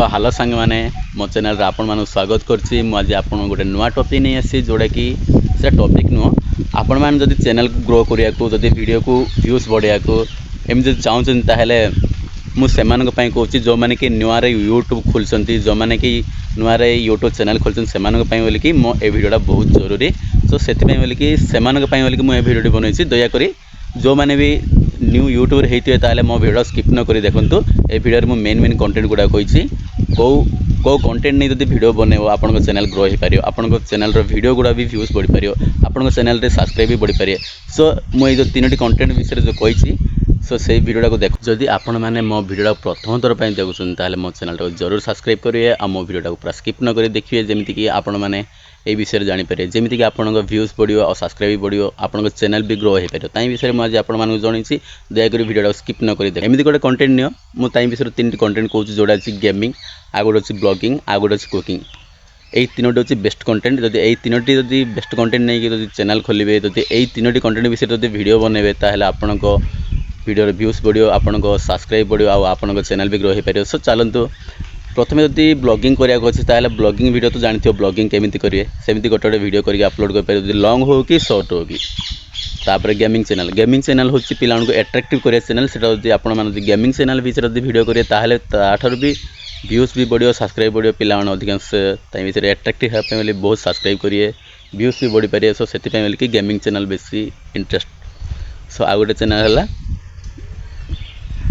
Hello सांग मैंने मो चैनल रे आपण मानु स्वागत करछि। मु आज आपण गोटे नुआ टॉपिक नहीं आसी जोड़ा कि से टॉपिक नुह आपण मान जदि चैनल को ग्रो करिया को जदि वीडियो को व्यूज बढ़िया को एम जदि चाहछन ताहेले मु सेमान को पई कहछि जो माने कि नुआ रे यूट्यूब खोलछंती जो माने कि नुआ रे यूट्यूब चैनल खोलछन सेमान को पई बोली कि मो ए वीडियोटा बहुत जरूरी। सो सेति पई बोली कि सेमान को पई बोली कि मु ए वीडियो बनैछि दया करी जो माने भी न्यू यूट्यूबर होते ताले मो वीडियो स्किप न करी देखंतु। ए वीडियो मु मेन कंटेंट गुडा कहिछि को कंटेंट नहीं जदि वीडियो बनैबो आपन चैनल ग्रो हो पारियो आपन चैनल रो वीडियो गुडा भी व्यूज बढ़ी पारियो आपन चैनल रे सब्सक्राइब भी बढ़ी पारियो। सो मु ए जो तीनोटी कंटेंट विषय जो कहिछि सो से वीडियोटा को देखो जदि आपण माने मो वीडियोटा प्रथम थर पई देखुछन ताले मो चैनल को जरूर सब्सक्राइब करिए आ मो वीडियोटा को पूरा स्किप न करी देखिए जेमिति कि आपण माने ए विषय जानि पारे जेमिति कि आपण व्यूज बढ़ियो और सब्सक्राइब भी बढ़ियो आपन चैनल भी ग्रो हो पारियो। ताई विषय मु आज आपण मानू जणैछि दया करी वीडियोटा स्किप न करी देख एमिति गोटे कंटेंट नियो मु ताई विषय तीन कंटेंट कहूछि जोडा अछि गेमिंग आ गोटे अछि ब्लॉगिंग आ गोटे अछि कुकिंग। एई तीनोटी अछि बेस्ट कंटेंट जदि एई तीनोटी जदि बेस्ट कंटेंट नै कि जदि चैनल खोलिबे जदि एई तीनोटी कंटेंट विषय जदि वीडियो बनेबे ताहेले आपण को वीडियो व्यूज बढ़ियो आपण को सब्सक्राइब बढ़ियो आ आपण को चैनल भी ग्रो हो पारियो। सो चलंतु प्रथमे जदि ब्लॉगिंग करिया को अछि ताहेले ब्लॉगिंग वीडियो तो जानथियो ब्लॉगिंग केमिति करिवे सेमिति गोटे वीडियो करके अपलोड कर पारे जदि लॉन्ग हो कि शॉर्ट हो कि। तापर गेमिंग चैनल होछि पिलान को अट्रैक्टिव करिया चैनल सेटा जदि आपण माने जदि गेमिंग चैनल विषय जदि वीडियो करिए ताहेले ताठार भी व्यूज भी बढ़ियो सब्सक्राइब बढ़ियो पिला माने अधिकांश ताई विषय अट्रैक्टिव हेल्प पे बहुत सब्सक्राइब करिए व्यूज भी बढ़ी पारे। सो सेति पे कि गेमिंग चैनल बेसी इंटरेस्ट। सो आ गोटे चैनल हला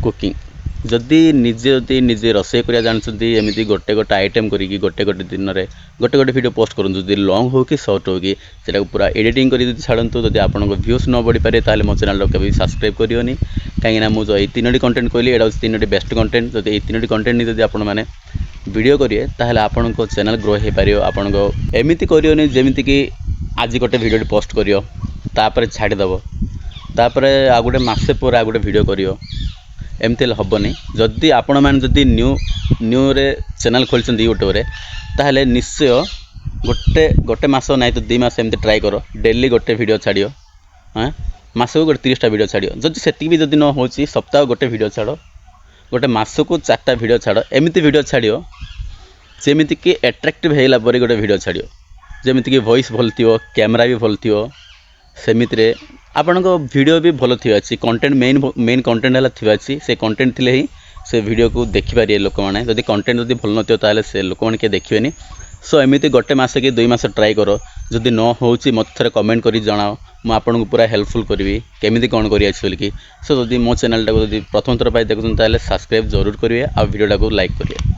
कुकिंग जदि निजे रोषे करिया जानछंती एमिति गोटे गोटे आइटम करी गोटे गोटे दिन रे गोटे गोटे वीडियो पोस्ट करंतु जदि लॉन्ग हो कि शॉर्ट हो कि सेटा पूरा एडिटिंग करी छाड़ंतु जदि आपन को व्यूज न बढ़ी पारे ताले मो चैनल के भी सब्सक्राइब करियोनी काहे ना मु जो ए तीनोटी कंटेंट कहली एडा तीनोटी बेस्ट कंटेंट जदि ए तीनोटी कंटेंट नि जदि आपन माने वीडियो करिए ताले आपन को चैनल ग्रो हो पारियो। आपन को एमिति करियोनी जेमिति कि आज गोटे वीडियो पोस्ट करियो तापर छाडी दबो तापर आ गोटे मासे पर आ गोटे वीडियो करियो एमती हेनी जदि आपण मैंने जदि न्यू रे चैनल खोलते यूट्यूब रे ताहले निश्चय गोटे गोटे मास ना तो 2 मास एमती ट्राई करो डेली गोटे वीडियो छाड़ियो। हाँ मास को गोटे 30टा वीडियो छाड़ियो जदि सेति भी जदि न होची सप्ताह गोटे वीडियो छाड़ो गोटे मास को 4टा वीडियो छाड़ो एमती वीडियो छाड़ियो जेमिति कि अट्रैक्टिव हेला परे गोटे वीडियो छाड़ियो जेमिति कि वॉइस भल थियो कैमरा भी भल थियो सेमिति रे आपण को वीडियो भी भल थी अच्छी कंटेंट मेन कंटेंट है थी से कंटेंट थिले ही से वीडियो को देखि पारे लोक माने जदि कंटेंट जदि भल नथियो ताले से लोक माने के देखिबेनी। सो एमिति गोटे मास कि 2 मास ट्राई करो जदि न होउची मत थरे कमेंट करी जणाओ मु आपन को पूरा हेल्पफुल करबी केमिति कोन करिया छी बोली। सो जदि मो चैनल टा को जदि प्रथम थर पाई देखुन ताले सब्सक्राइब जरूर करिवे आ वीडियो टा को लाइक करिवे।